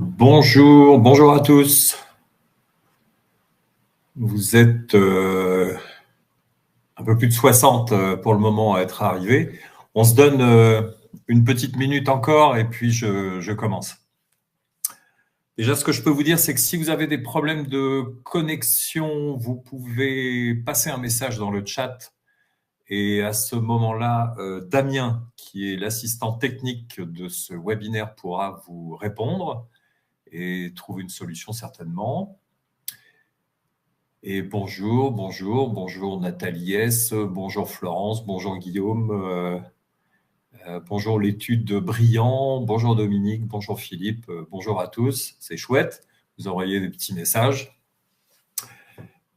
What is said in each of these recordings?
Bonjour, bonjour à tous. Vous êtes un peu plus de 60 pour le moment à être arrivés. On se donne une petite minute encore et puis je commence. Déjà, ce que je peux vous dire, c'est que si vous avez des problèmes de connexion, vous pouvez passer un message dans le chat. Et à ce moment-là, Damien, qui est l'assistant technique de ce webinaire, pourra vous répondre et trouver une solution certainement. Et bonjour Nathalie S, bonjour Florence, bonjour Guillaume, bonjour l'étude de Brillant, bonjour Dominique, bonjour Philippe, bonjour à tous, c'est chouette, vous envoyez des petits messages.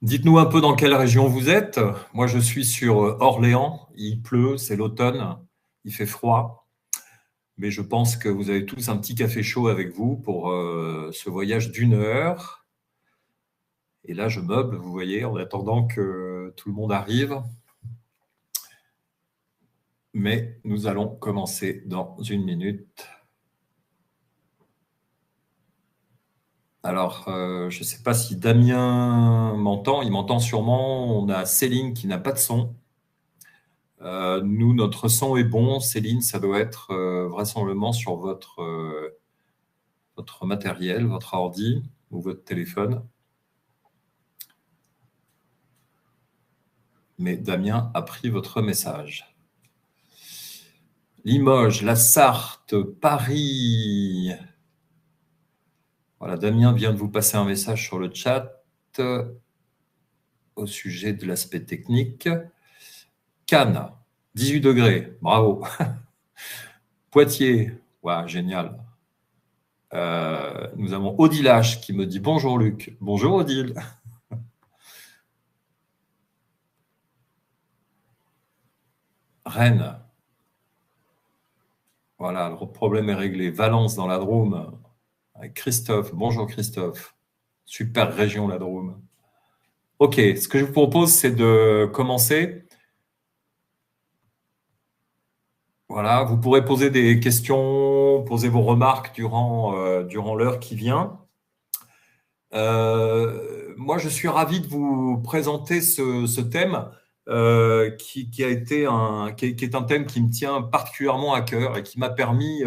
Dites-nous un peu dans quelle région vous êtes. Moi je suis sur Orléans, il pleut, c'est l'automne, il fait froid, mais je pense que vous avez tous un petit café chaud avec vous pour ce voyage d'1 heure. Et là, je meuble, vous voyez, en attendant que tout le monde arrive. Mais nous allons commencer dans une minute. Alors, je ne sais pas si Damien m'entend. Il m'entend sûrement. On a Céline qui n'a pas de son. Nous, notre son est bon. Céline, ça doit être vraisemblablement sur votre matériel, votre ordi ou votre téléphone. Mais Damien a pris votre message. Limoges, la Sarthe, Paris. Voilà, Damien vient de vous passer un message sur le chat au sujet de l'aspect technique. Cannes, 18 degrés, bravo. Poitiers, ouais, génial. Nous avons Odile H qui me dit bonjour Luc. Bonjour Odile. Rennes. Voilà, le problème est réglé. Valence dans la Drôme. Avec Christophe. Bonjour Christophe. Super région la Drôme. Ok, ce que je vous propose, c'est de commencer. Voilà, vous pourrez poser des questions, poser vos remarques durant l'heure qui vient. Moi, je suis ravi de vous présenter ce thème qui est un thème qui me tient particulièrement à cœur et qui m'a permis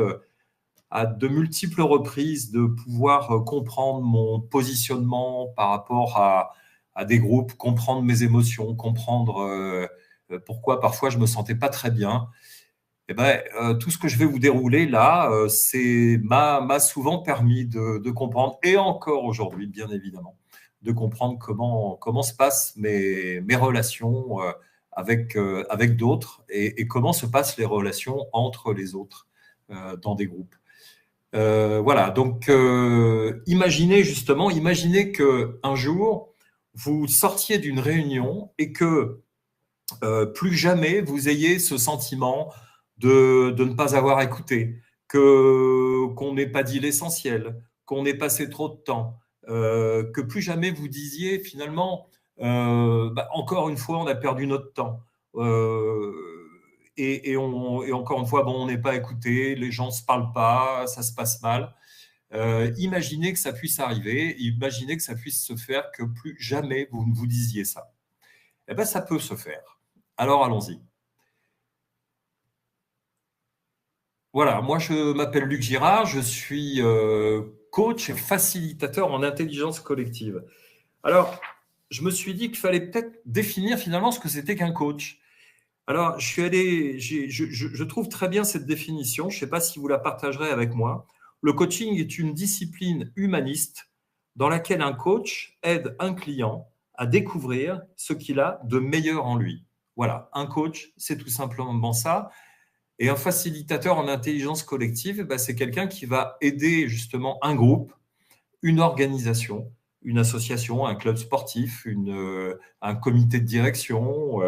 à de multiples reprises de pouvoir comprendre mon positionnement par rapport à des groupes, comprendre mes émotions, comprendre pourquoi parfois je me sentais pas très bien. Eh ben, tout ce que je vais vous dérouler là, m'a souvent permis de comprendre, et encore aujourd'hui, bien évidemment, de comprendre comment se passent mes relations avec d'autres et comment se passent les relations entre les autres dans des groupes. Voilà, donc imaginez qu'un jour, vous sortiez d'une réunion et que plus jamais vous ayez ce sentiment de ne pas avoir écouté, qu'on n'ait pas dit l'essentiel, qu'on ait passé trop de temps, que plus jamais vous disiez finalement, encore une fois, on a perdu notre temps. Et encore une fois, bon, on n'est pas écouté, les gens ne se parlent pas, ça se passe mal. Imaginez que ça puisse arriver, imaginez que ça puisse se faire, que plus jamais vous ne vous disiez ça. Eh bien, ça peut se faire. Alors, allons-y. Voilà, moi je m'appelle Luc Girard, je suis coach et facilitateur en intelligence collective. Alors, je me suis dit qu'il fallait peut-être définir finalement ce que c'était qu'un coach. Alors, je trouve très bien cette définition, je ne sais pas si vous la partagerez avec moi. Le coaching est une discipline humaniste dans laquelle un coach aide un client à découvrir ce qu'il a de meilleur en lui. Voilà, un coach, c'est tout simplement ça. Et un facilitateur en intelligence collective, c'est quelqu'un qui va aider justement un groupe, une organisation, une association, un club sportif, un comité de direction,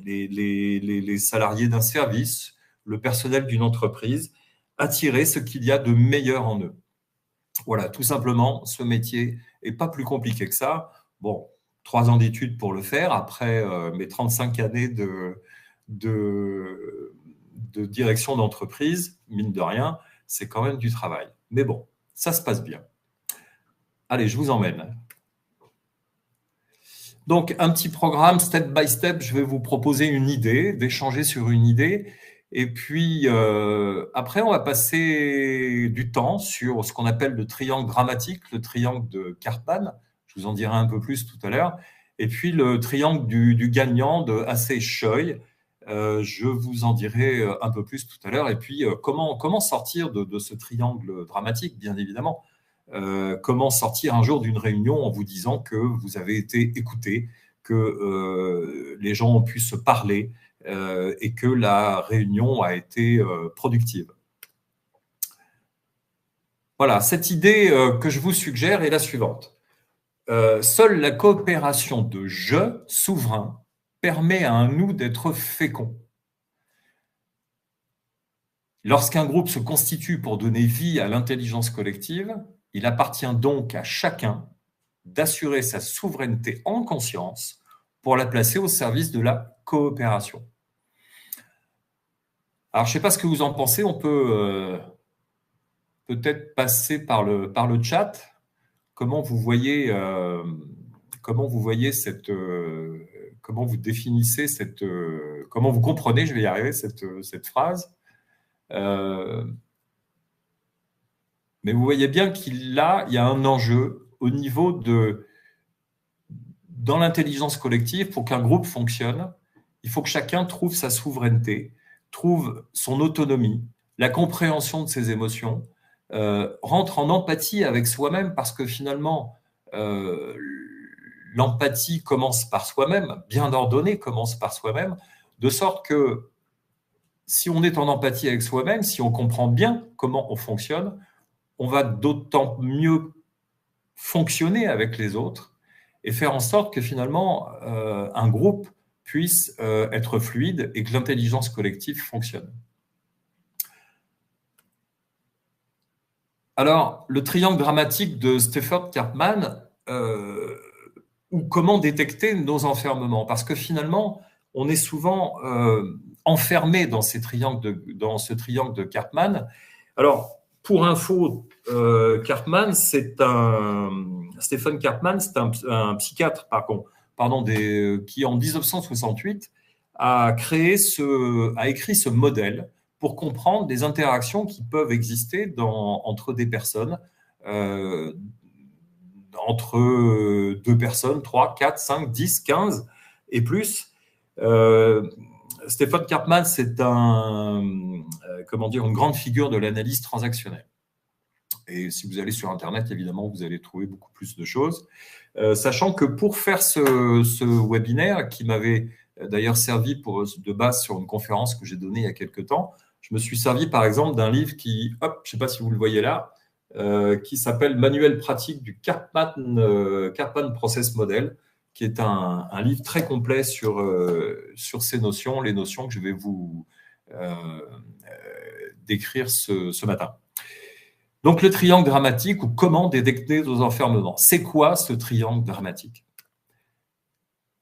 les salariés d'un service, le personnel d'une entreprise, à tirer ce qu'il y a de meilleur en eux. Voilà, tout simplement, ce métier n'est pas plus compliqué que ça. Bon, 3 ans d'études pour le faire, après mes 35 années de direction d'entreprise, mine de rien, c'est quand même du travail. Mais bon, ça se passe bien. Allez, je vous emmène. Donc, un petit programme, step by step, je vais vous proposer une idée, d'échanger sur une idée. Et puis, après, on va passer du temps sur ce qu'on appelle le triangle dramatique, le triangle de Karpman. Je vous en dirai un peu plus tout à l'heure. Et puis, le triangle du gagnant de Assey Choi. Je vous en dirai un peu plus tout à l'heure. Et puis, comment sortir de ce triangle dramatique, bien évidemment. Comment sortir un jour d'une réunion en vous disant que vous avez été écouté, que les gens ont pu se parler et que la réunion a été productive. Voilà, cette idée que je vous suggère est la suivante. Seule la coopération de « je » souverain permet à un « nous » d'être fécond. Lorsqu'un groupe se constitue pour donner vie à l'intelligence collective, il appartient donc à chacun d'assurer sa souveraineté en conscience pour la placer au service de la coopération. Alors, je ne sais pas ce que vous en pensez, on peut peut-être passer par le chat. Comment vous voyez cette... comment vous définissez cette... comment vous comprenez, je vais y arriver, cette phrase. Mais vous voyez bien qu'il y a un enjeu au niveau dans l'intelligence collective. Pour qu'un groupe fonctionne, il faut que chacun trouve sa souveraineté, trouve son autonomie, la compréhension de ses émotions, rentre en empathie avec soi-même, parce que finalement, l'empathie commence par soi-même, bien ordonnée commence par soi-même, de sorte que si on est en empathie avec soi-même, si on comprend bien comment on fonctionne, on va d'autant mieux fonctionner avec les autres et faire en sorte que finalement un groupe puisse être fluide et que l'intelligence collective fonctionne. Alors, le triangle dramatique de Stafford Karpman, ou comment détecter nos enfermements, parce que finalement, on est souvent enfermé dans ce triangle de Karpman. Alors, pour info, Stephen Karpman, c'est un psychiatre, qui en 1968 a écrit ce modèle pour comprendre des interactions qui peuvent exister entre des personnes, entre deux personnes, 3, 4, 5, 10, 15 et plus. Stephen Karpman, c'est une grande figure de l'analyse transactionnelle. Et si vous allez sur Internet, évidemment, vous allez trouver beaucoup plus de choses. Sachant que pour faire ce webinaire, qui m'avait d'ailleurs servi de base sur une conférence que j'ai donnée il y a quelques temps, je me suis servi par exemple d'un livre qui, je ne sais pas si vous le voyez là, qui s'appelle « Manuel pratique du Karpman Process Model », qui est un livre très complet sur ces notions, les notions que je vais vous décrire ce matin. Donc, le triangle dramatique, ou comment détecter nos enfermements. C'est quoi ce triangle dramatique?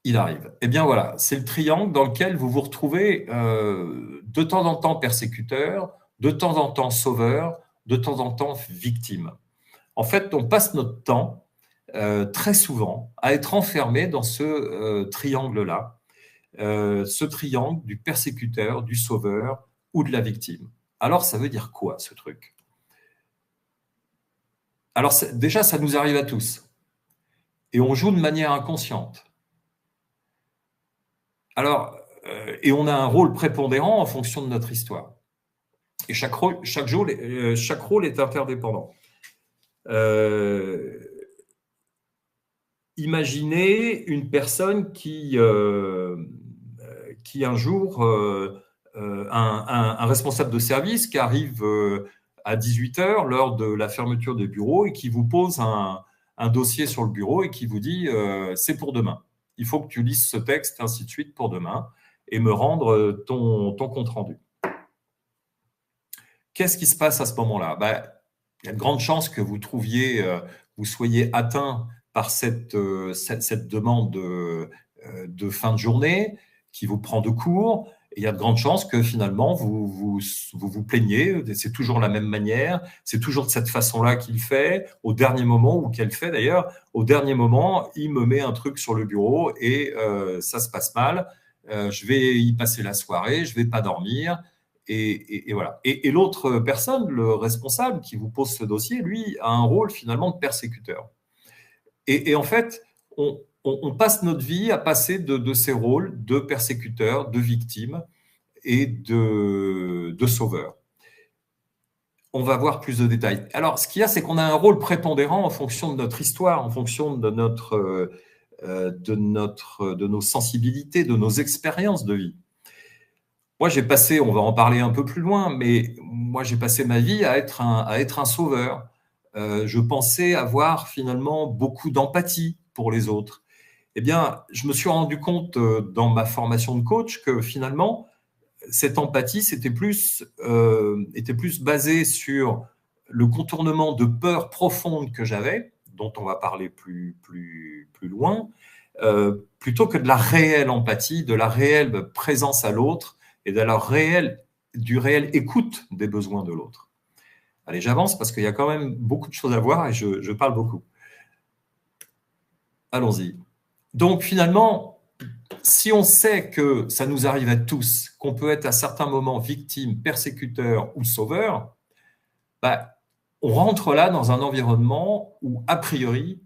Il arrive. Eh bien voilà, c'est le triangle dans lequel vous vous retrouvez de temps en temps persécuteur, de temps en temps sauveur, de temps en temps victime. En fait, on passe notre temps très souvent à être enfermé dans ce triangle-là, ce triangle du persécuteur, du sauveur ou de la victime. Alors, ça veut dire quoi, ce truc? Alors, déjà, ça nous arrive à tous. Et on joue de manière inconsciente. Alors, et on a un rôle prépondérant en fonction de notre histoire. Et chaque rôle est interdépendant. Imaginez une personne qui un jour, un responsable de service qui arrive à 18h, l'heure de la fermeture des bureaux, et qui vous pose un dossier sur le bureau et qui vous dit c'est pour demain. Il faut que tu lises ce texte, ainsi de suite, pour demain, et me rendre ton compte-rendu. Qu'est-ce qui se passe à ce moment-là? Il y a de grandes chances que vous soyez atteint par cette demande de fin de journée qui vous prend de court, Et il y a de grandes chances que finalement, vous plaignez, c'est toujours la même manière, c'est toujours de cette façon-là qu'il fait, au dernier moment, ou qu'elle fait d'ailleurs, au dernier moment, il me met un truc sur le bureau et ça se passe mal, je vais y passer la soirée, je ne vais pas dormir, et voilà. Et l'autre personne, le responsable qui vous pose ce dossier, lui, a un rôle finalement de persécuteur. Et en fait, on passe notre vie à passer de ces rôles de persécuteur, de victime et de sauveur. On va voir plus de détails. Alors, ce qu'il y a, c'est qu'on a un rôle prépondérant en fonction de notre histoire, en fonction de nos sensibilités, de nos expériences de vie. Moi, j'ai passé, on va en parler un peu plus loin, mais moi, j'ai passé ma vie à être un sauveur. Je pensais avoir finalement beaucoup d'empathie pour les autres. Eh bien, je me suis rendu compte dans ma formation de coach que finalement, cette empathie était plus basée sur le contournement de peurs profondes que j'avais, dont on va parler plus loin, plutôt que de la réelle empathie, de la réelle présence à l'autre et du réel écoute des besoins de l'autre. Allez, j'avance parce qu'il y a quand même beaucoup de choses à voir et je parle beaucoup. Allons-y. Donc finalement, si on sait que ça nous arrive à tous, qu'on peut être à certains moments victime, persécuteur ou sauveur, on rentre là dans un environnement où, a priori,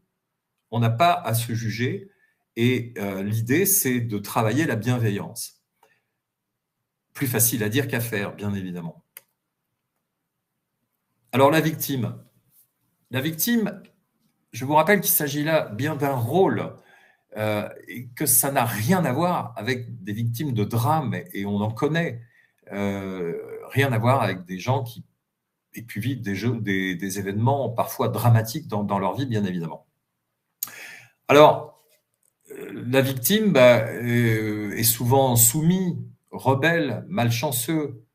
on n'a pas à se juger et l'idée, c'est de travailler la bienveillance. Plus facile à dire qu'à faire, bien évidemment. Alors la victime, je vous rappelle qu'il s'agit là bien d'un rôle et que ça n'a rien à voir avec des victimes de drames, et on en connaît, rien à voir avec des gens qui pu vivre des événements parfois dramatiques dans leur vie, bien évidemment. Alors, la victime est souvent soumis, rebelle, malchanceux,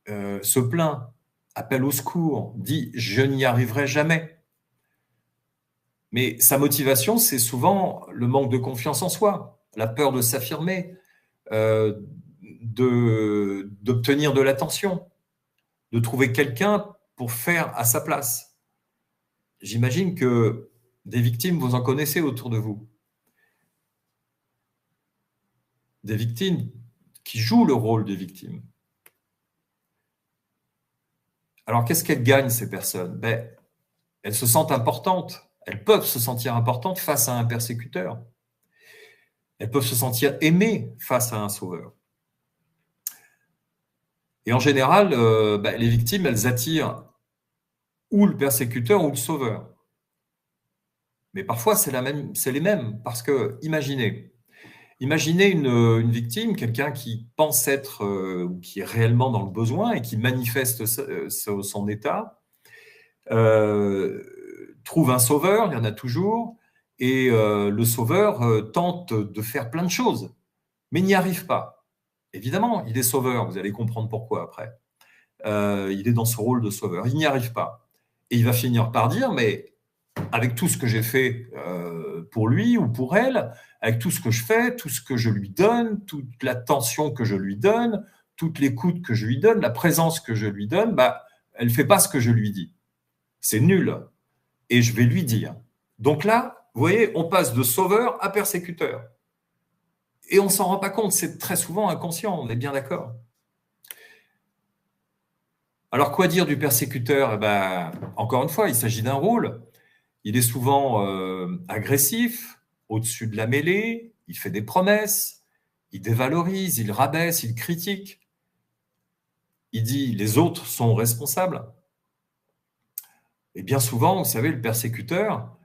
se plaint, appelle au secours, dit « je n'y arriverai jamais ». Mais sa motivation, c'est souvent le manque de confiance en soi, la peur de s'affirmer, d'obtenir de l'attention, de trouver quelqu'un pour faire à sa place. J'imagine que des victimes, vous en connaissez autour de vous. Des victimes qui jouent le rôle des victimes. Alors, qu'est-ce qu'elles gagnent, ces personnes? Elles se sentent importantes. Elles peuvent se sentir importantes face à un persécuteur. Elles peuvent se sentir aimées face à un sauveur. Et en général, les victimes, elles attirent ou le persécuteur ou le sauveur. Mais parfois, c'est les mêmes. Parce que, imaginez une victime, quelqu'un qui pense être, ou qui est réellement dans le besoin et qui manifeste son état, trouve un sauveur, il y en a toujours, et le sauveur tente de faire plein de choses, mais n'y arrive pas. Évidemment, il est sauveur, vous allez comprendre pourquoi après. Il est dans ce rôle de sauveur, il n'y arrive pas. Et il va finir par dire, mais avec tout ce que j'ai fait pour lui ou pour elle, avec tout ce que je fais, tout ce que je lui donne, toute l'attention que je lui donne, toute l'écoute que je lui donne, la présence que je lui donne, elle ne fait pas ce que je lui dis. C'est nul. Et je vais lui dire. Donc là, vous voyez, on passe de sauveur à persécuteur. Et on ne s'en rend pas compte, c'est très souvent inconscient, on est bien d'accord. Alors, quoi dire du persécuteur? Encore une fois, il s'agit d'un rôle. Il est souvent agressif, au-dessus de la mêlée, il fait des promesses, il dévalorise, il rabaisse, il critique. Il dit les autres sont responsables. Et bien souvent, vous savez, le persécuteur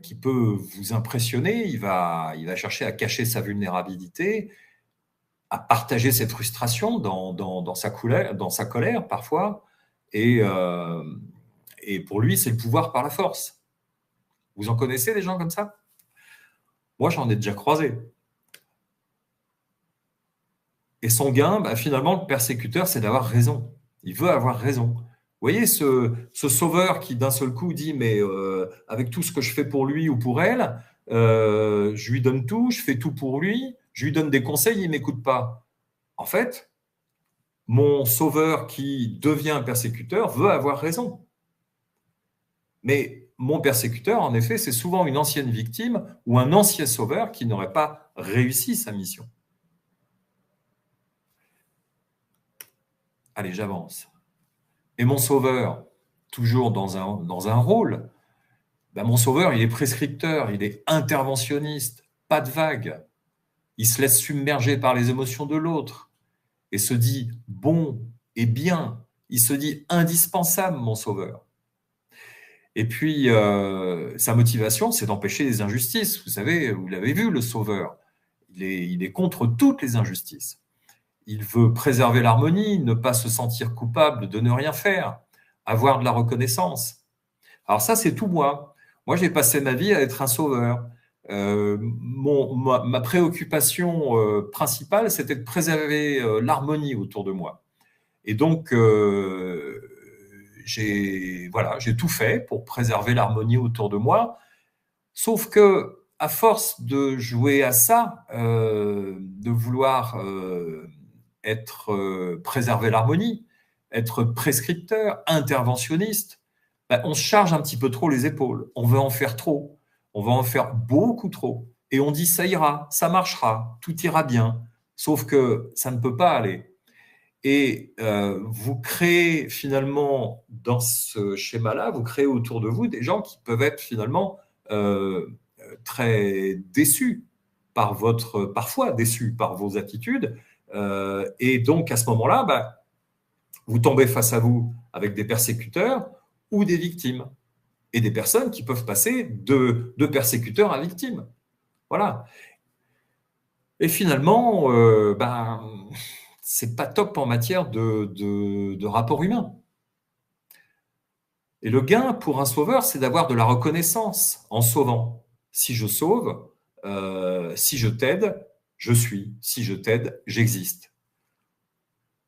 qui peut vous impressionner, il va chercher à cacher sa vulnérabilité, à partager cette frustration dans sa colère parfois, et pour lui, c'est le pouvoir par la force. Vous en connaissez des gens comme ça? Moi, j'en ai déjà croisé. Et son gain, finalement, le persécuteur, c'est d'avoir raison. Il veut avoir raison. Vous voyez, ce sauveur qui d'un seul coup dit, mais avec tout ce que je fais pour lui ou pour elle, je lui donne tout, je fais tout pour lui, je lui donne des conseils, il ne m'écoute pas. En fait, mon sauveur qui devient un persécuteur veut avoir raison. Mais mon persécuteur, en effet, c'est souvent une ancienne victime ou un ancien sauveur qui n'aurait pas réussi sa mission. Allez, j'avance. Et mon sauveur, toujours dans un rôle, ben mon sauveur, il est prescripteur, il est interventionniste, pas de vague. Il se laisse submerger par les émotions de l'autre et se dit bon et bien. Il se dit indispensable, mon sauveur. Et puis, sa motivation, c'est d'empêcher les injustices. Vous savez, vous l'avez vu, le sauveur. Il est contre toutes les injustices. Il veut préserver l'harmonie, ne pas se sentir coupable de ne rien faire, avoir de la reconnaissance. Alors ça, c'est tout moi. Moi, j'ai passé ma vie à être un sauveur. Ma préoccupation principale, c'était de préserver l'harmonie autour de moi. Et donc, j'ai tout fait pour préserver l'harmonie autour de moi. Sauf que, à force de jouer à ça, de vouloir préserver l'harmonie, être prescripteur, interventionniste, ben, on se charge un petit peu trop les épaules. On veut en faire trop. On va en faire beaucoup trop. Et on dit ça ira, ça marchera, tout ira bien. Sauf que ça ne peut pas aller. Et vous créez finalement, dans ce schéma-là, vous créez autour de vous des gens qui peuvent être finalement très déçus parfois déçus par vos attitudes. Et donc, à ce moment-là, bah, vous tombez face à vous avec des persécuteurs ou des victimes. Et des personnes qui peuvent passer de persécuteurs à victimes. Voilà. Et finalement, c'est pas top en matière de rapport humain. Et le gain pour un sauveur, c'est d'avoir de la reconnaissance en sauvant. Si je sauve, si je t'aide, je suis. Si je t'aide, j'existe.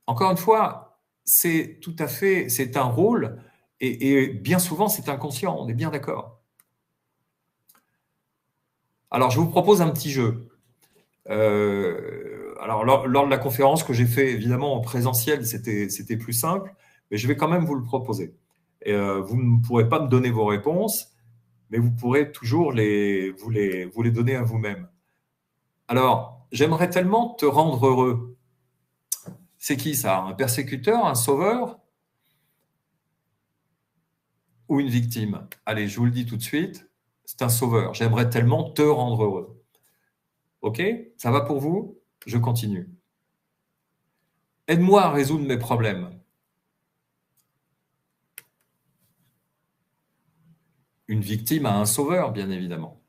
Encore une fois, c'est un rôle et bien souvent, c'est inconscient, on est bien d'accord. Alors, je vous propose un petit jeu. Alors, lors de la conférence que j'ai fait, évidemment, en présentiel, c'était plus simple, mais je vais quand même vous le proposer. Et, vous ne pourrez pas me donner vos réponses, mais vous pourrez toujours vous les donner à vous-même. Alors, j'aimerais tellement te rendre heureux. C'est qui ça? Un persécuteur, un sauveur ou une victime? Allez, je vous le dis tout de suite, c'est un sauveur. J'aimerais tellement te rendre heureux. OK? Ça va pour vous? Je continue. Aide-moi à résoudre mes problèmes. Une victime a un sauveur, bien évidemment.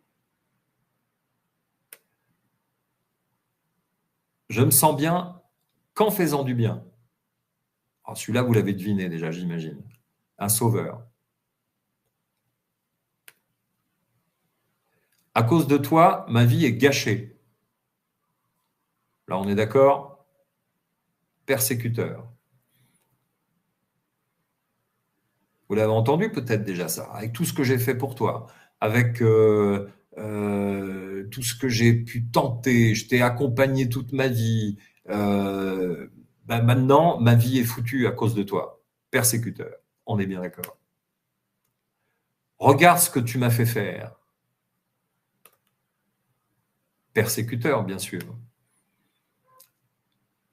Je me sens bien qu'en faisant du bien. Alors celui-là, vous l'avez deviné déjà, j'imagine. Un sauveur. À cause de toi, ma vie est gâchée. Là, on est d'accord? Persécuteur. Vous l'avez entendu peut-être déjà ça, avec tout ce que j'ai fait pour toi, avec tout ce que j'ai pu tenter, je t'ai accompagné toute ma vie. Maintenant, ma vie est foutue à cause de toi. Persécuteur, on est bien d'accord. Regarde ce que tu m'as fait faire. Persécuteur, bien sûr.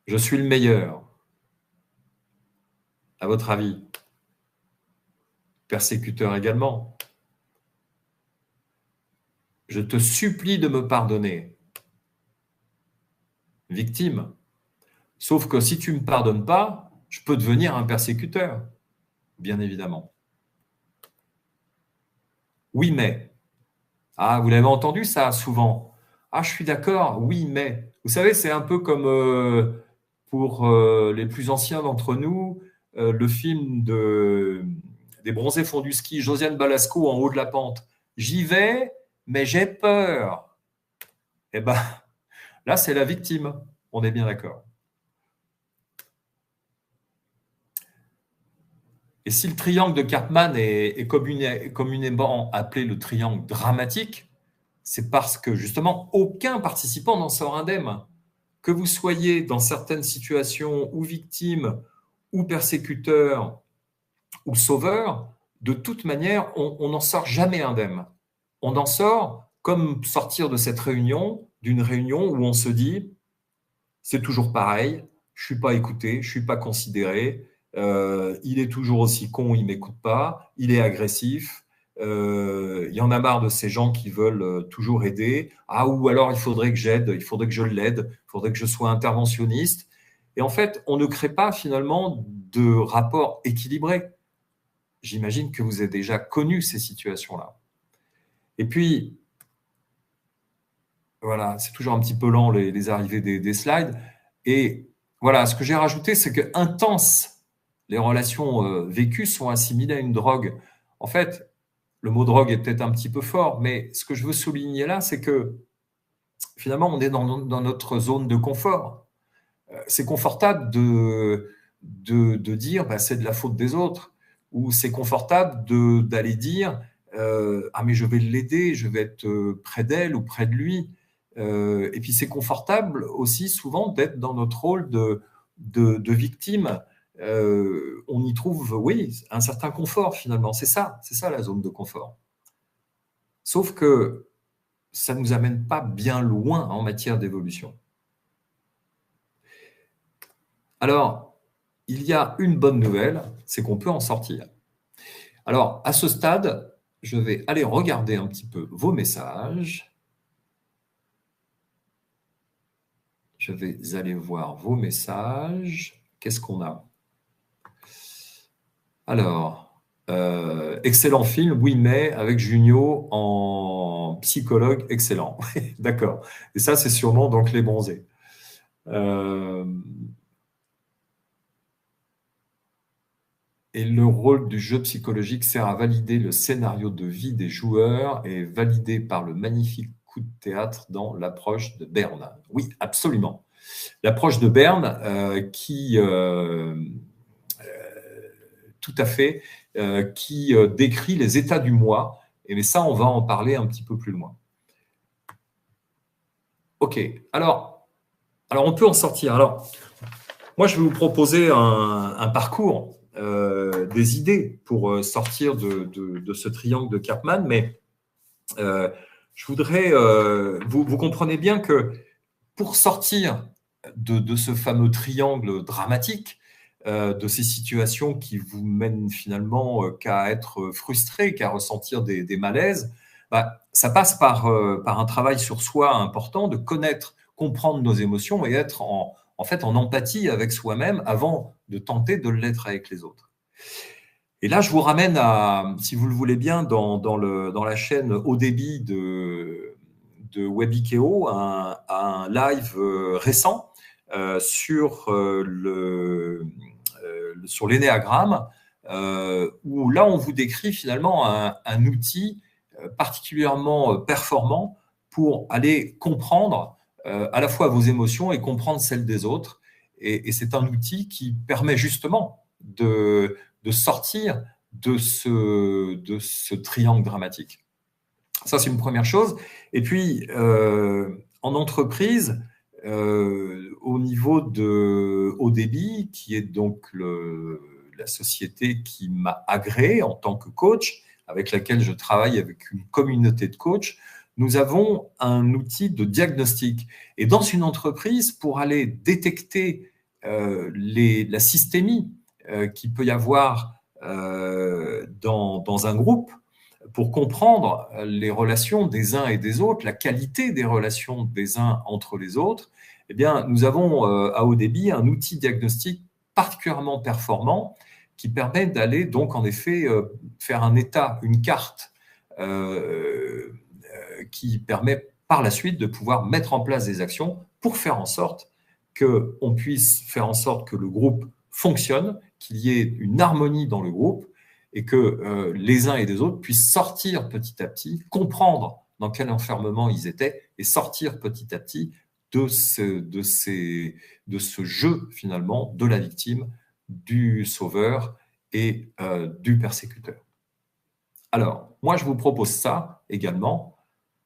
Je suis le meilleur. À votre avis? Persécuteur également. Je te supplie de me pardonner. Victime. Sauf que si tu ne me pardonnes pas, je peux devenir un persécuteur, bien évidemment. Oui, mais. Ah, vous l'avez entendu ça souvent. Ah, je suis d'accord, oui, mais. Vous savez, c'est un peu comme pour les plus anciens d'entre nous, le film des Bronzés font du ski, Josiane Balasco en haut de la pente. J'y vais, mais j'ai peur. Eh bien, là, c'est la victime. On est bien d'accord. Et si le triangle de Karpman est communément appelé le triangle dramatique, c'est parce que justement, aucun participant n'en sort indemne. que vous soyez dans certaines situations ou victime, ou persécuteur, ou sauveur, de toute manière, on n'en sort jamais indemne. On en sort comme sortir de cette réunion, d'une réunion où on se dit, c'est toujours pareil, je ne suis pas écouté, je ne suis pas considéré, il est toujours aussi con, il ne m'écoute pas, il est agressif, il y en a marre de ces gens qui veulent toujours aider. Ah, ou alors il faudrait que j'aide, il faudrait que je l'aide, il faudrait que je sois interventionniste. Et en fait, on ne crée pas finalement de rapport équilibré. J'imagine que vous avez déjà connu ces situations-là. Et puis, voilà, c'est toujours un petit peu lent les arrivées des slides. Et voilà, ce que j'ai rajouté, c'est que intense, les relations vécues sont assimilées à une drogue. En fait, le mot drogue est peut-être un petit peu fort, mais ce que je veux souligner là, c'est que finalement, on est dans notre zone de confort. C'est confortable de dire bah, c'est de la faute des autres, ou c'est confortable d'aller dire ah mais je vais l'aider, je vais être près d'elle ou près de lui. Et puis c'est confortable aussi souvent d'être dans notre rôle de victime. On y trouve, oui, un certain confort finalement. C'est ça la zone de confort. Sauf que ça ne nous amène pas bien loin en matière d'évolution. Alors, il y a une bonne nouvelle, c'est qu'on peut en sortir. Alors, à ce stade, je vais aller regarder un petit peu vos messages. Je vais aller voir vos messages. Qu'est-ce qu'on a? Alors, excellent film, oui, mais avec Junio en psychologue, excellent. D'accord. Et ça, c'est sûrement donc Les Bronzés. Et le rôle du jeu psychologique sert à valider le scénario de vie des joueurs et validé par le magnifique coup de théâtre dans l'approche de Berne. Oui, absolument. L'approche de Berne tout à fait, qui décrit les états du moi. Et ça, on va en parler un petit peu plus loin. OK. Alors on peut en sortir. Alors, moi, je vais vous proposer un parcours, des idées pour sortir de ce triangle de Karpman, mais je voudrais, vous comprenez bien que pour sortir de ce fameux triangle dramatique, de ces situations qui vous mènent finalement qu'à être frustré, qu'à ressentir des malaises, bah, ça passe par un travail sur soi important, de connaître, comprendre nos émotions et être en fait en empathie avec soi-même avant de tenter de l'être avec les autres. Et là, je vous ramène à, si vous le voulez bien, dans la chaîne haut débit de Webikeo, un live récent sur l'énéagramme, où là, on vous décrit finalement un outil particulièrement performant pour aller comprendre à la fois vos émotions et comprendre celles des autres. Et c'est un outil qui permet justement de sortir de ce triangle dramatique. Ça, c'est une première chose. Et puis, en entreprise, au niveau de Haut Débit, qui est donc la société qui m'a agréé en tant que coach, avec laquelle je travaille avec une communauté de coachs, nous avons un outil de diagnostic. Et dans une entreprise, pour aller détecter la systémie qu'il peut y avoir dans un groupe, pour comprendre les relations des uns et des autres, la qualité des relations des uns entre les autres, eh bien, nous avons à Haut Débit un outil diagnostique particulièrement performant qui permet d'aller donc en effet faire un état, une carte qui permet par la suite de pouvoir mettre en place des actions pour faire en sorte qu'on puisse faire en sorte que le groupe fonctionne, qu'il y ait une harmonie dans le groupe et que les uns et les autres puissent sortir petit à petit, comprendre dans quel enfermement ils étaient et sortir petit à petit de ce jeu finalement de la victime, du sauveur et du persécuteur. Alors, moi, je vous propose ça également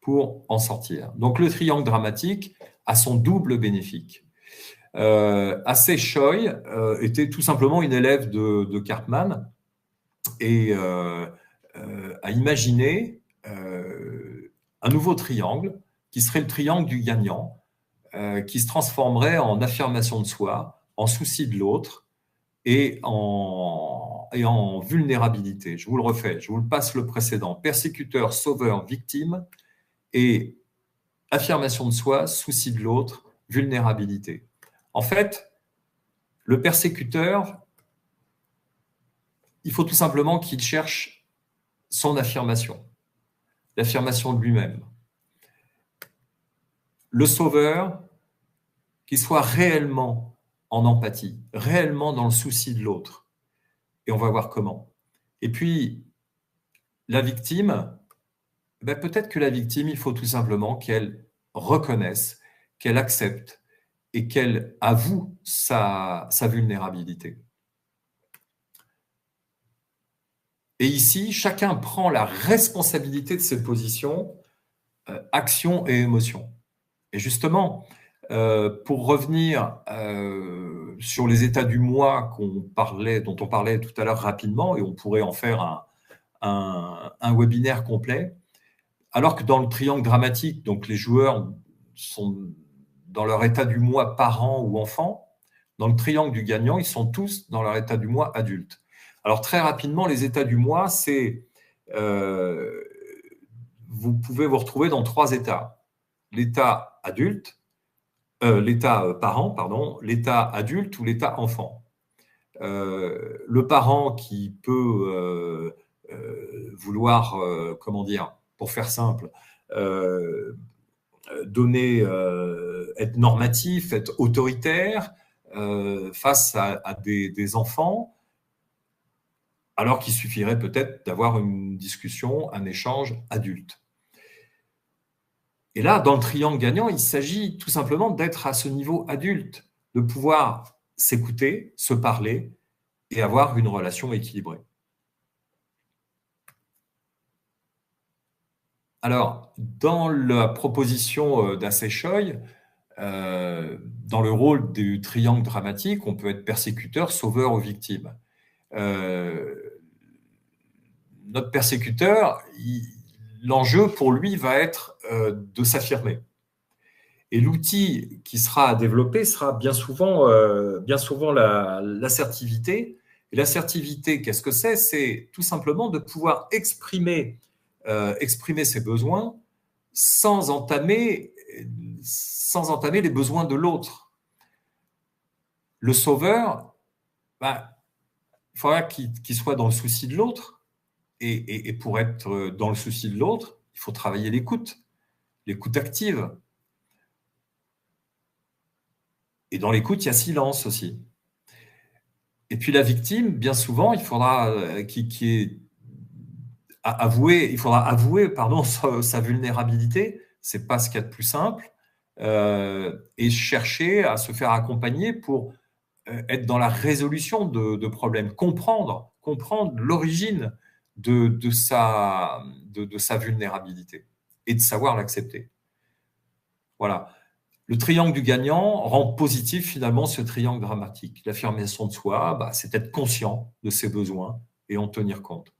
pour en sortir. Donc, le triangle dramatique a son double bénéfique. Acey Choi était tout simplement une élève de Karpman et a imaginé un nouveau triangle qui serait le triangle du gagnant, qui se transformerait en affirmation de soi, en souci de l'autre et en vulnérabilité. Je vous le refais, je vous le passe le précédent. Persécuteur, sauveur, victime et affirmation de soi, souci de l'autre, vulnérabilité. En fait, le persécuteur, il faut tout simplement qu'il cherche son affirmation, l'affirmation de lui-même. Le sauveur, qu'il soit réellement en empathie, réellement dans le souci de l'autre. Et on va voir comment. Et puis, la victime, peut-être que la victime, il faut tout simplement qu'elle reconnaisse, qu'elle accepte et qu'elle avoue sa vulnérabilité. Et ici, chacun prend la responsabilité de ses positions, actions et émotions. Et justement, pour revenir sur les états du moi dont on parlait tout à l'heure rapidement, et on pourrait en faire un webinaire complet, alors que dans le triangle dramatique, donc les joueurs sont dans leur état du moi parent ou enfant, dans le triangle du gagnant, ils sont tous dans leur état du moi adulte. Alors très rapidement, les états du moi, c'est vous pouvez vous retrouver dans 3 états. L'état adulte, l'état parent, pardon, l'état adulte ou l'état enfant. Le parent qui peut vouloir, comment dire, pour faire simple, être normatif, être autoritaire face à des enfants, alors qu'il suffirait peut-être d'avoir une discussion, un échange adulte. Et là, dans le triangle gagnant, il s'agit tout simplement d'être à ce niveau adulte, de pouvoir s'écouter, se parler et avoir une relation équilibrée. Alors, dans la proposition d'Acey Choi, dans le rôle du triangle dramatique, on peut être persécuteur, sauveur ou victime. Notre persécuteur, l'enjeu pour lui va être de s'affirmer. Et l'outil qui sera à développer sera bien souvent l'assertivité. Et l'assertivité, qu'est-ce que c'est? C'est tout simplement de pouvoir exprimer ses besoins sans entamer les besoins de l'autre. Le sauveur, il faudra qu'il soit dans le souci de l'autre. Et pour être dans le souci de l'autre, il faut travailler l'écoute active. Et dans l'écoute, il y a silence aussi. Et puis la victime, bien souvent, il faudra avouer sa vulnérabilité. C'est pas ce qu'il y a de plus simple. Et chercher à se faire accompagner pour être dans la résolution de problèmes, comprendre l'origine de sa vulnérabilité et de savoir l'accepter. Voilà. Le triangle du gagnant rend positif finalement ce triangle dramatique. L'affirmation de soi, c'est être conscient de ses besoins et en tenir compte.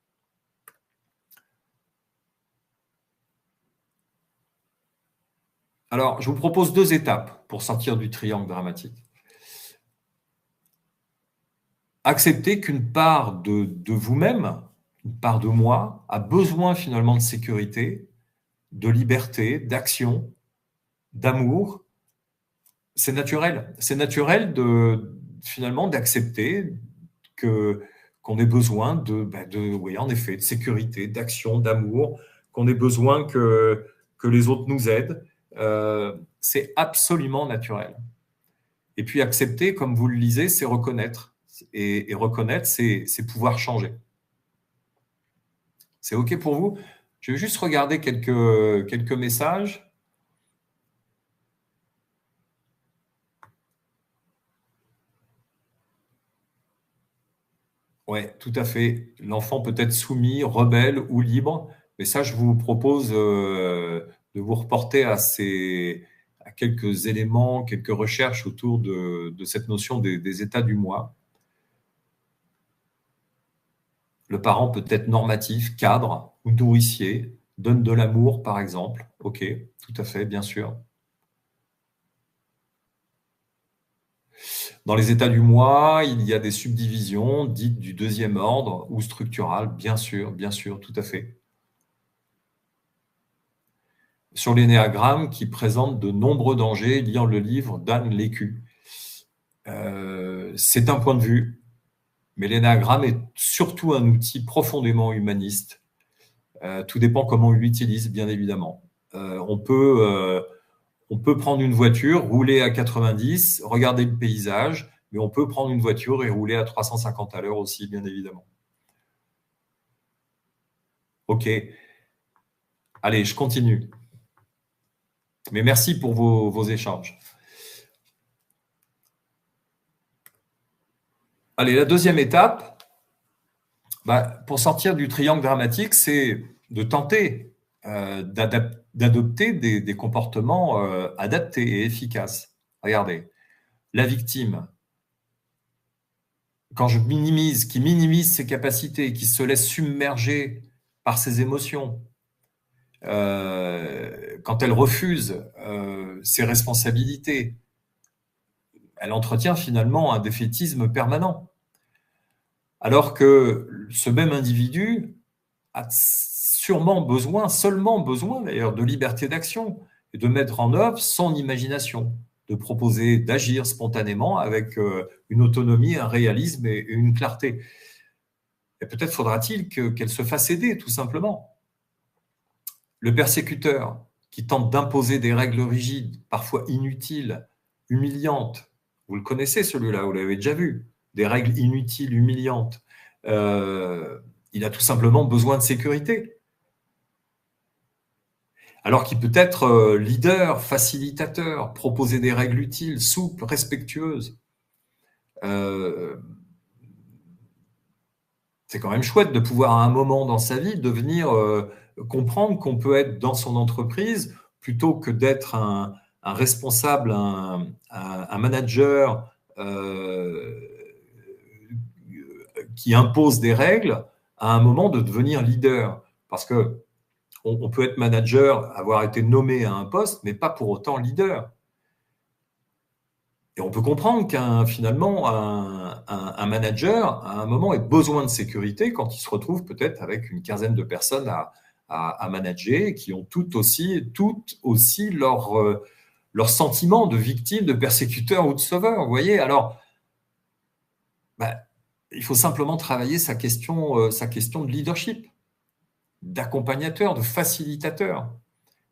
Alors, je vous propose 2 étapes pour sortir du triangle dramatique. Accepter qu'une part de vous-même, une part de moi, a besoin finalement de sécurité, de liberté, d'action, d'amour. C'est naturel. C'est naturel finalement d'accepter qu'on ait besoin oui, en effet, de sécurité, d'action, d'amour, qu'on ait besoin que les autres nous aident. C'est absolument naturel. Et puis accepter, comme vous le lisez, c'est reconnaître. Et reconnaître, c'est pouvoir changer. C'est OK pour vous? Je vais juste regarder quelques messages. Oui, tout à fait. L'enfant peut être soumis, rebelle ou libre. Mais ça, je vous propose de vous reporter à ces à quelques éléments, quelques recherches autour de cette notion des états du moi. Le parent peut être normatif, cadre ou nourricier, donne de l'amour, par exemple. Ok, tout à fait, bien sûr. Dans les états du moi, il y a des subdivisions dites du deuxième ordre ou structurales, bien sûr, tout à fait. Sur l'énéagramme qui présente de nombreux dangers, liant le livre d'Anne Lécu. C'est un point de vue, mais l'énéagramme est surtout un outil profondément humaniste. Tout dépend comment on l'utilise, bien évidemment. On peut prendre une voiture, rouler à 90, regarder le paysage, mais on peut prendre une voiture et rouler à 350 à l'heure aussi, bien évidemment. Ok. Allez, je continue. Mais merci pour vos échanges. Allez, la deuxième étape, pour sortir du triangle dramatique, c'est de tenter d'adopter des comportements adaptés et efficaces. Regardez, la victime, quand je minimise, qui minimise ses capacités, qui se laisse submerger par ses émotions, quand elle refuse ses responsabilités, elle entretient finalement un défaitisme permanent. Alors que ce même individu a sûrement besoin, seulement besoin d'ailleurs, de liberté d'action et de mettre en œuvre son imagination, de proposer, d'agir spontanément avec une autonomie, un réalisme et une clarté. Et peut-être faudra-t-il qu'elle se fasse aider, tout simplement. Le persécuteur qui tente d'imposer des règles rigides, parfois inutiles, humiliantes, vous le connaissez celui-là, vous l'avez déjà vu, des règles inutiles, humiliantes, il a tout simplement besoin de sécurité. Alors qu'il peut être leader, facilitateur, proposer des règles utiles, souples, respectueuses. C'est quand même chouette de pouvoir à un moment dans sa vie devenir comprendre qu'on peut être dans son entreprise plutôt que d'être un responsable, un manager qui impose des règles, à un moment de devenir leader. Parce que on peut être manager, avoir été nommé à un poste, mais pas pour autant leader. Et on peut comprendre finalement, un manager, à un moment, ait besoin de sécurité quand il se retrouve peut-être avec une quinzaine de personnes à manager et qui ont toutes aussi leur sentiment de victime, de persécuteur ou de sauveur. Vous voyez, alors, il faut simplement travailler sa question de leadership, d'accompagnateur, de facilitateur.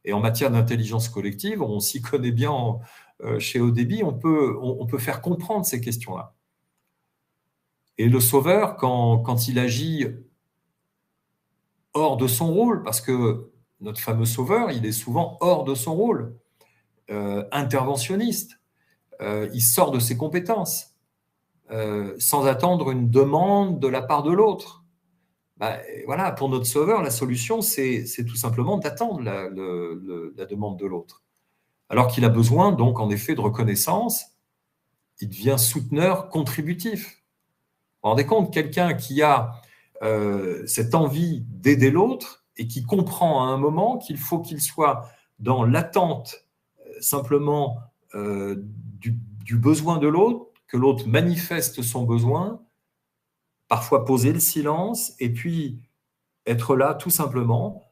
Et en matière d'intelligence collective, on s'y connaît bien chez Odébi, on peut faire comprendre ces questions-là. Et le sauveur, quand il agit hors de son rôle, parce que notre fameux sauveur, il est souvent hors de son rôle, interventionniste, il sort de ses compétences, sans attendre une demande de la part de l'autre. Voilà, pour notre sauveur, la solution, c'est tout simplement d'attendre la demande de l'autre. Alors qu'il a besoin, donc, en effet, de reconnaissance, il devient souteneur contributif. Vous vous rendez compte, quelqu'un qui a cette envie d'aider l'autre et qui comprend à un moment qu'il faut qu'il soit dans l'attente simplement du besoin de l'autre, que l'autre manifeste son besoin, parfois poser le silence et puis être là tout simplement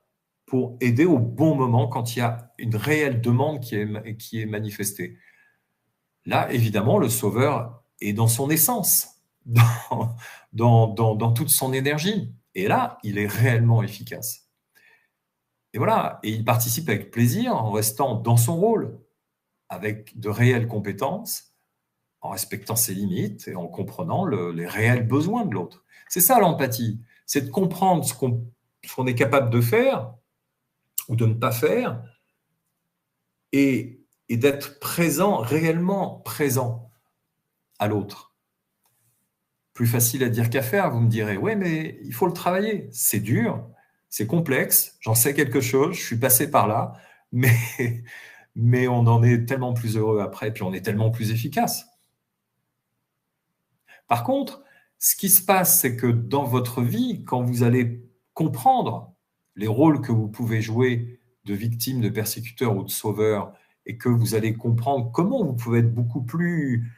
pour aider au bon moment quand il y a une réelle demande qui est manifestée. Là, évidemment, le sauveur est dans son essence, dans toute son énergie. Et là, il est réellement efficace. Et voilà, et il participe avec plaisir en restant dans son rôle, avec de réelles compétences, en respectant ses limites et en comprenant les réels besoins de l'autre. C'est ça l'empathie, c'est de comprendre ce qu'on est capable de faire ou de ne pas faire et d'être présent, réellement présent à l'autre. Plus facile à dire qu'à faire, vous me direz, ouais, mais il faut le travailler. C'est dur, c'est complexe, j'en sais quelque chose, je suis passé par là, mais mais on en est tellement plus heureux après, puis on est tellement plus efficace. Par contre, ce qui se passe, c'est que dans votre vie, quand vous allez comprendre les rôles que vous pouvez jouer de victime, de persécuteur ou de sauveur, et que vous allez comprendre comment vous pouvez être beaucoup plus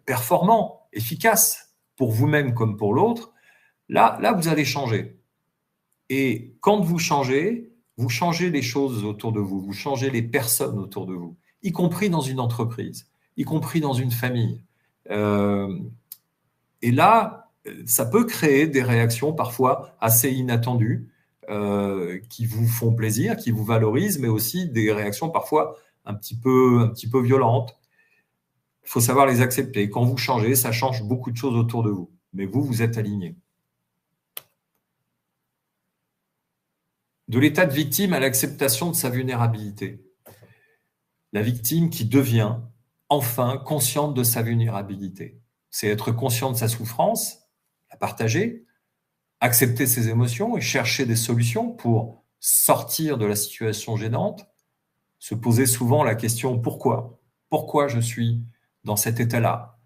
performant, efficace pour vous-même comme pour l'autre, là, vous allez changer. Et quand vous changez les choses autour de vous, vous changez les personnes autour de vous, y compris dans une entreprise, y compris dans une famille. Et là, ça peut créer des réactions parfois assez inattendues, qui vous font plaisir, qui vous valorisent, mais aussi des réactions parfois un petit peu violentes. Il faut savoir les accepter. Quand vous changez, ça change beaucoup de choses autour de vous. Mais vous êtes aligné. De l'état de victime à l'acceptation de sa vulnérabilité. La victime qui devient enfin consciente de sa vulnérabilité. C'est être conscient de sa souffrance, la partager, accepter ses émotions et chercher des solutions pour sortir de la situation gênante, se poser souvent la question pourquoi ? Pourquoi je suis dans cet état-là ?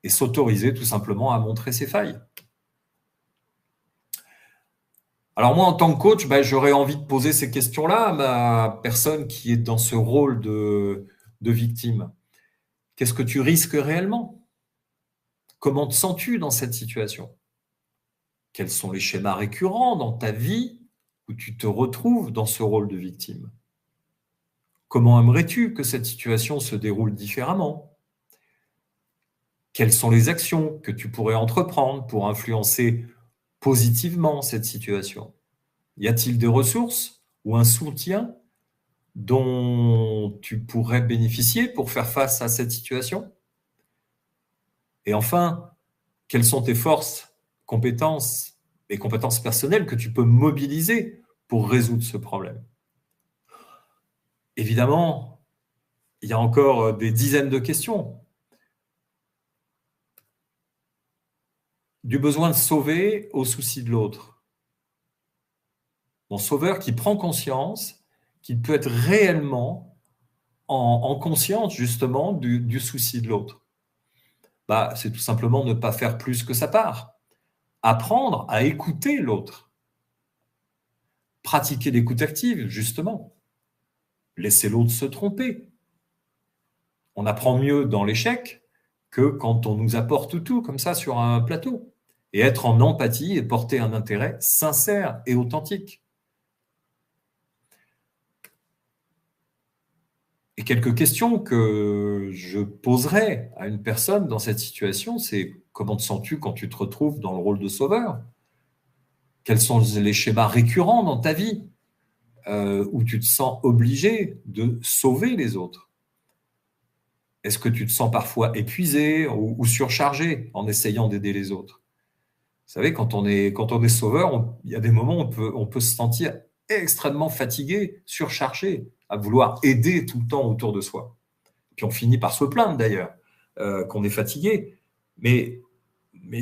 Et s'autoriser tout simplement à montrer ses failles. Alors moi, en tant que coach, j'aurais envie de poser ces questions-là à ma personne qui est dans ce rôle de victime. Qu'est-ce que tu risques réellement ? Comment te sens-tu dans cette situation ? Quels sont les schémas récurrents dans ta vie où tu te retrouves dans ce rôle de victime ? Comment aimerais-tu que cette situation se déroule différemment ? Quelles sont les actions que tu pourrais entreprendre pour influencer positivement cette situation ? Y a-t-il des ressources ou un soutien dont tu pourrais bénéficier pour faire face à cette situation ? Et enfin, quelles sont tes forces, compétences et compétences personnelles que tu peux mobiliser pour résoudre ce problème ? Évidemment, il y a encore des dizaines de questions. Du besoin de sauver au souci de l'autre. Mon sauveur qui prend conscience qu'il peut être réellement en conscience justement du souci de l'autre. C'est tout simplement ne pas faire plus que sa part. Apprendre à écouter l'autre. Pratiquer l'écoute active, justement. Laisser l'autre se tromper. On apprend mieux dans l'échec que quand on nous apporte tout comme ça sur un plateau. Et être en empathie et porter un intérêt sincère et authentique. Et quelques questions que je poserai à une personne dans cette situation, c'est comment te sens-tu quand tu te retrouves dans le rôle de sauveur ? Quels sont les schémas récurrents dans ta vie où tu te sens obligé de sauver les autres ? Est-ce que tu te sens parfois épuisé ou surchargé en essayant d'aider les autres ? Vous savez, quand on est sauveur, il y a des moments où on peut se sentir extrêmement fatigué, surchargé, à vouloir aider tout le temps autour de soi. Puis on finit par se plaindre d'ailleurs qu'on est fatigué. Mais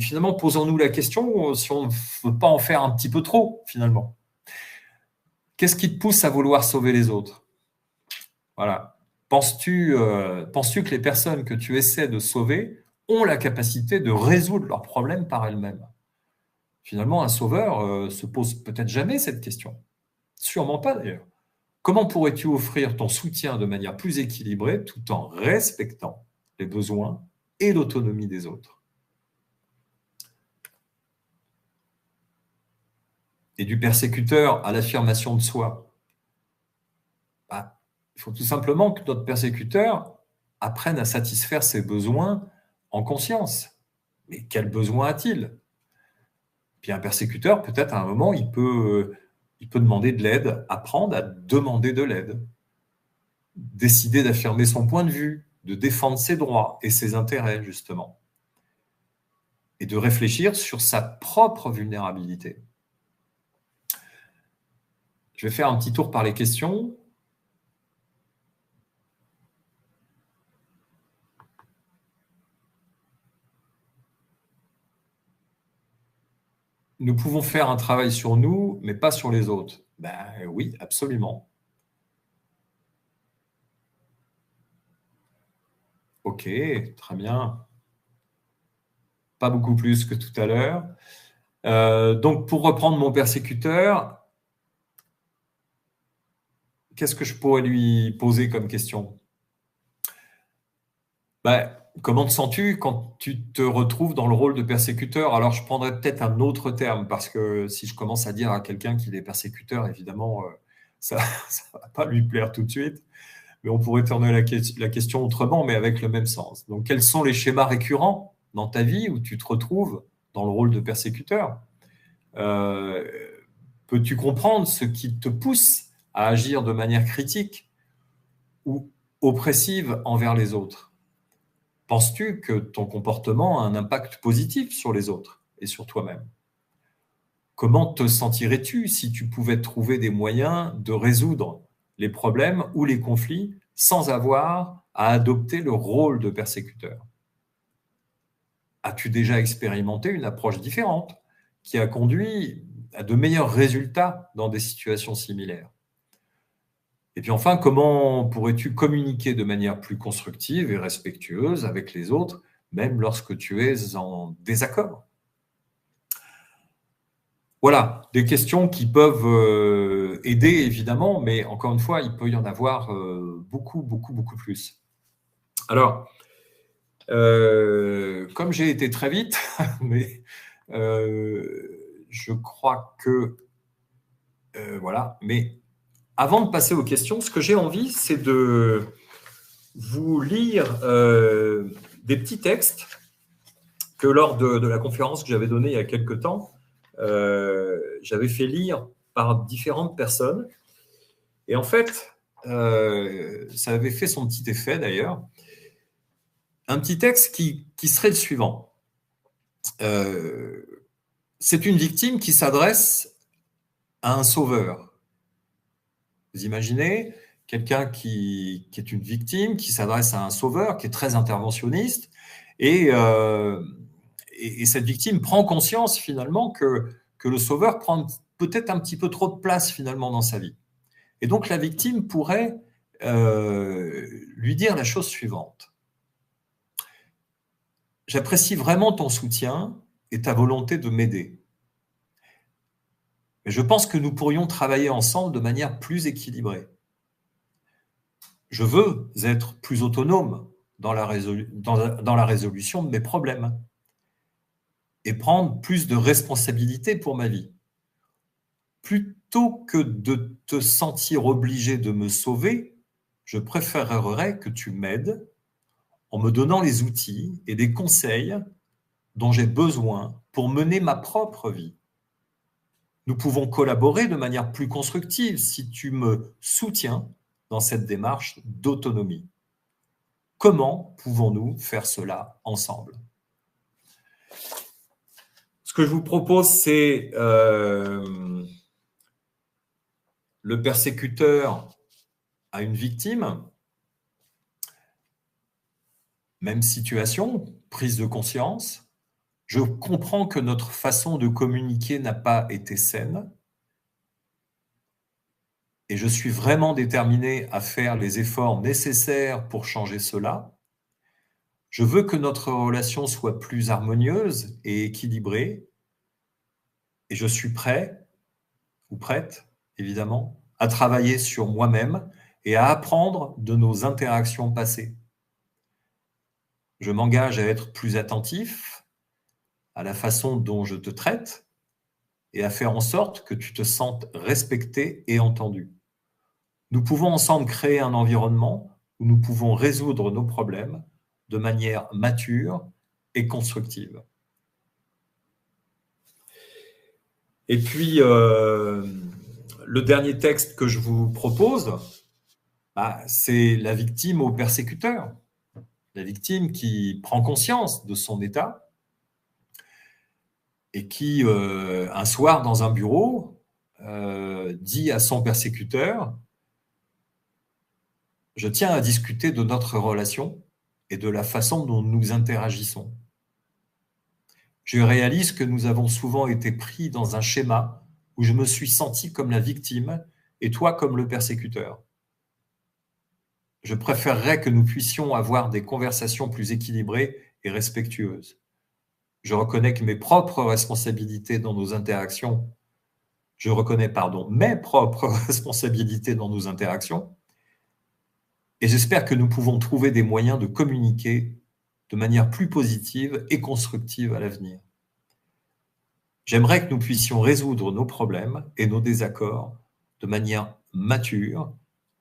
finalement, posons-nous la question si on ne veut pas en faire un petit peu trop, finalement. Qu'est-ce qui te pousse à vouloir sauver les autres ? Voilà. Penses-tu que les personnes que tu essaies de sauver ont la capacité de résoudre leurs problèmes par elles-mêmes ? Finalement, un sauveur se pose peut-être jamais cette question. Sûrement pas d'ailleurs. Comment pourrais-tu offrir ton soutien de manière plus équilibrée tout en respectant les besoins et l'autonomie des autres ? Et du persécuteur à l'affirmation de soi. Il faut tout simplement que notre persécuteur apprenne à satisfaire ses besoins en conscience. Mais quels besoins a-t-il ? Puis un persécuteur, peut-être à un moment, il peut demander de l'aide, apprendre à demander de l'aide, décider d'affirmer son point de vue, de défendre ses droits et ses intérêts, justement, et de réfléchir sur sa propre vulnérabilité. Je vais faire un petit tour par les questions. Nous pouvons faire un travail sur nous, mais pas sur les autres. Ben oui, absolument. Ok, très bien. Pas beaucoup plus que tout à l'heure. Donc, pour reprendre mon persécuteur, qu'est-ce que je pourrais lui poser comme question? Ben, comment te sens-tu quand tu te retrouves dans le rôle de persécuteur? Alors, je prendrais peut-être un autre terme, parce que si je commence à dire à quelqu'un qu'il est persécuteur, évidemment, ça ne va pas lui plaire tout de suite. Mais on pourrait tourner la question autrement, mais avec le même sens. Donc, quels sont les schémas récurrents dans ta vie où tu te retrouves dans le rôle de persécuteur? Euh, Peux-tu comprendre ce qui te pousse à agir de manière critique ou oppressive envers les autres? Penses-tu que ton comportement a un impact positif sur les autres et sur toi-même? Comment te sentirais-tu si tu pouvais trouver des moyens de résoudre les problèmes ou les conflits sans avoir à adopter le rôle de persécuteur? As-tu déjà expérimenté une approche différente qui a conduit à de meilleurs résultats dans des situations similaires? Et puis enfin, comment pourrais-tu communiquer de manière plus constructive et respectueuse avec les autres, même lorsque tu es en désaccord? Voilà, des questions qui peuvent aider évidemment, mais encore une fois, il peut y en avoir beaucoup, beaucoup, beaucoup plus. Alors, comme j'ai été très vite, mais je crois que voilà. Mais avant de passer aux questions, ce que j'ai envie, c'est de vous lire des petits textes que lors de la conférence que j'avais donnée il y a quelque temps, j'avais fait lire par différentes personnes. Et en fait, ça avait fait son petit effet d'ailleurs. Un petit texte qui serait le suivant. C'est une victime qui s'adresse à un sauveur. Vous imaginez quelqu'un qui est une victime, qui s'adresse à un sauveur, qui est très interventionniste, et, et cette victime prend conscience finalement que le sauveur prend peut-être un petit peu trop de place finalement dans sa vie. Et donc la victime pourrait lui dire la chose suivante. J'apprécie vraiment ton soutien et ta volonté de m'aider. Mais je pense que nous pourrions travailler ensemble de manière plus équilibrée. Je veux être plus autonome dans la résolution de mes problèmes et prendre plus de responsabilités pour ma vie. Plutôt que de te sentir obligé de me sauver, je préférerais que tu m'aides en me donnant les outils et des conseils dont j'ai besoin pour mener ma propre vie. Nous pouvons collaborer de manière plus constructive si tu me soutiens dans cette démarche d'autonomie. Comment pouvons-nous faire cela ensemble? Ce que je vous propose, c'est le persécuteur à une victime, même situation, prise de conscience. Je comprends que notre façon de communiquer n'a pas été saine et je suis vraiment déterminé à faire les efforts nécessaires pour changer cela. Je veux que notre relation soit plus harmonieuse et équilibrée et je suis prêt ou prête, évidemment, à travailler sur moi-même et à apprendre de nos interactions passées. Je m'engage à être plus attentif à la façon dont je te traite et à faire en sorte que tu te sentes respecté et entendu. Nous pouvons ensemble créer un environnement où nous pouvons résoudre nos problèmes de manière mature et constructive. Et puis, le dernier texte que je vous propose, c'est la victime au persécuteur. La victime qui prend conscience de son état et qui, un soir dans un bureau, dit à son persécuteur: « Je tiens à discuter de notre relation et de la façon dont nous interagissons. Je réalise que nous avons souvent été pris dans un schéma où je me suis senti comme la victime et toi comme le persécuteur. Je préférerais que nous puissions avoir des conversations plus équilibrées et respectueuses. Je reconnais que mes propres responsabilités dans nos interactions, mes propres responsabilités dans nos interactions, et j'espère que nous pouvons trouver des moyens de communiquer de manière plus positive et constructive à l'avenir. J'aimerais que nous puissions résoudre nos problèmes et nos désaccords de manière mature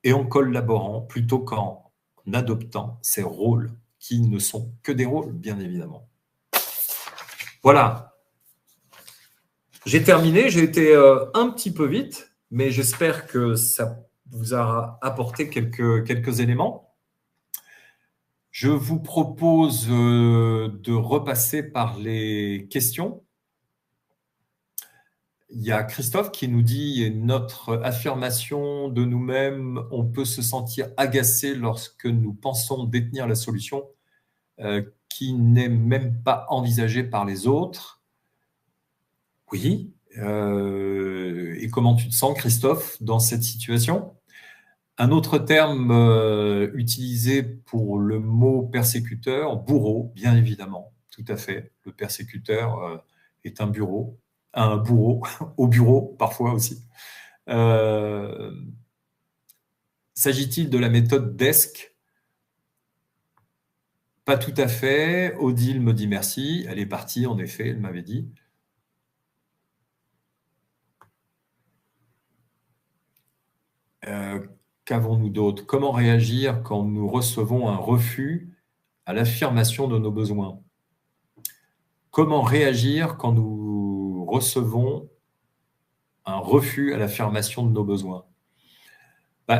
et en collaborant plutôt qu'en adoptant ces rôles qui ne sont que des rôles, bien évidemment. Voilà. J'ai terminé, j'ai été un petit peu vite, mais j'espère que ça vous a apporté quelques éléments. Je vous propose de repasser par les questions. Il y a Christophe qui nous dit « Notre affirmation de nous-mêmes, on peut se sentir agacé lorsque nous pensons détenir la solution qui n'est même pas envisagée par les autres. » Oui. Et comment tu te sens, Christophe, dans cette situation ? Un autre terme utilisé pour le mot persécuteur, bourreau, bien évidemment, tout à fait. Le persécuteur est un bourreau, au bureau parfois aussi. S'agit-il de la méthode DESC ? Pas tout à fait. Odile me dit merci. Elle est partie, en effet, elle m'avait dit. Qu'avons-nous d'autre ? Comment réagir quand nous recevons un refus à l'affirmation de nos besoins ? Comment réagir quand nous recevons un refus à l'affirmation de nos besoins ?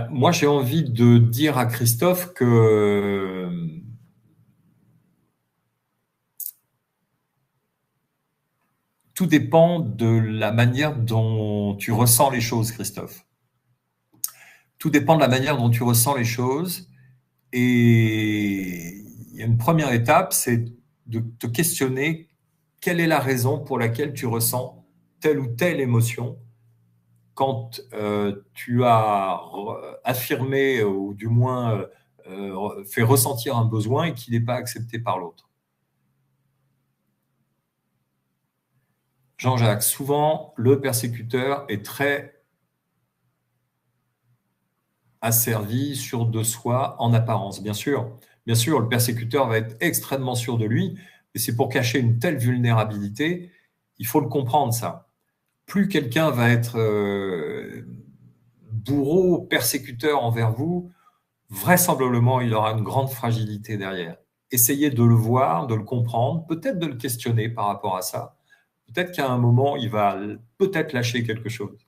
Moi, j'ai envie de dire à Christophe que tout dépend de la manière dont tu ressens les choses, Christophe. Tout dépend de la manière dont tu ressens les choses. Et il y a une première étape, c'est de te questionner quelle est la raison pour laquelle tu ressens telle ou telle émotion quand tu as affirmé ou du moins fait ressentir un besoin et qu'il n'est pas accepté par l'autre. Jean-Jacques, souvent, le persécuteur est très asservi, sûr de soi, en apparence. Bien sûr, le persécuteur va être extrêmement sûr de lui, et c'est pour cacher une telle vulnérabilité, il faut le comprendre, ça. Plus quelqu'un va être bourreau, persécuteur envers vous, vraisemblablement, il aura une grande fragilité derrière. Essayez de le voir, de le comprendre, peut-être de le questionner par rapport à ça. Peut-être qu'à un moment, il va peut-être lâcher quelque chose.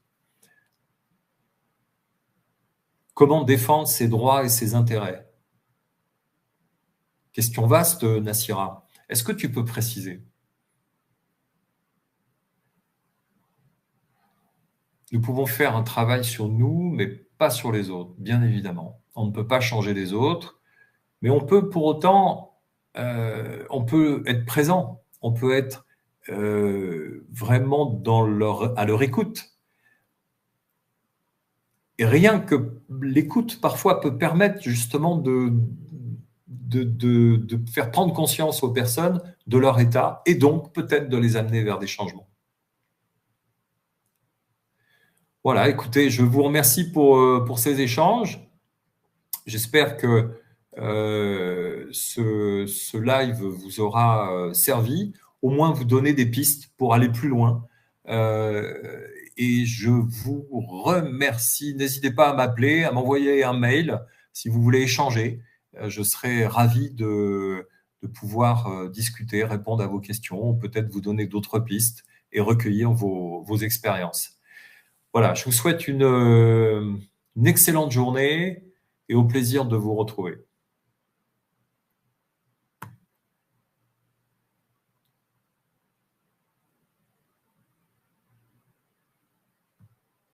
Comment défendre ses droits et ses intérêts ? Question vaste, Nassira. Est-ce que tu peux préciser ? Nous pouvons faire un travail sur nous, mais pas sur les autres, bien évidemment. On ne peut pas changer les autres, mais on peut pour autant, on peut être présent, on peut être vraiment à leur écoute. Et rien que l'écoute, parfois, peut permettre justement de faire prendre conscience aux personnes de leur état et donc peut-être de les amener vers des changements. Voilà, écoutez, je vous remercie pour ces échanges. J'espère que ce live vous aura servi, au moins vous donner des pistes pour aller plus loin. Et je vous remercie. N'hésitez pas à m'appeler, à m'envoyer un mail si vous voulez échanger. Je serai ravi de pouvoir discuter, répondre à vos questions, peut-être vous donner d'autres pistes et recueillir vos expériences. Voilà, je vous souhaite une excellente journée et au plaisir de vous retrouver.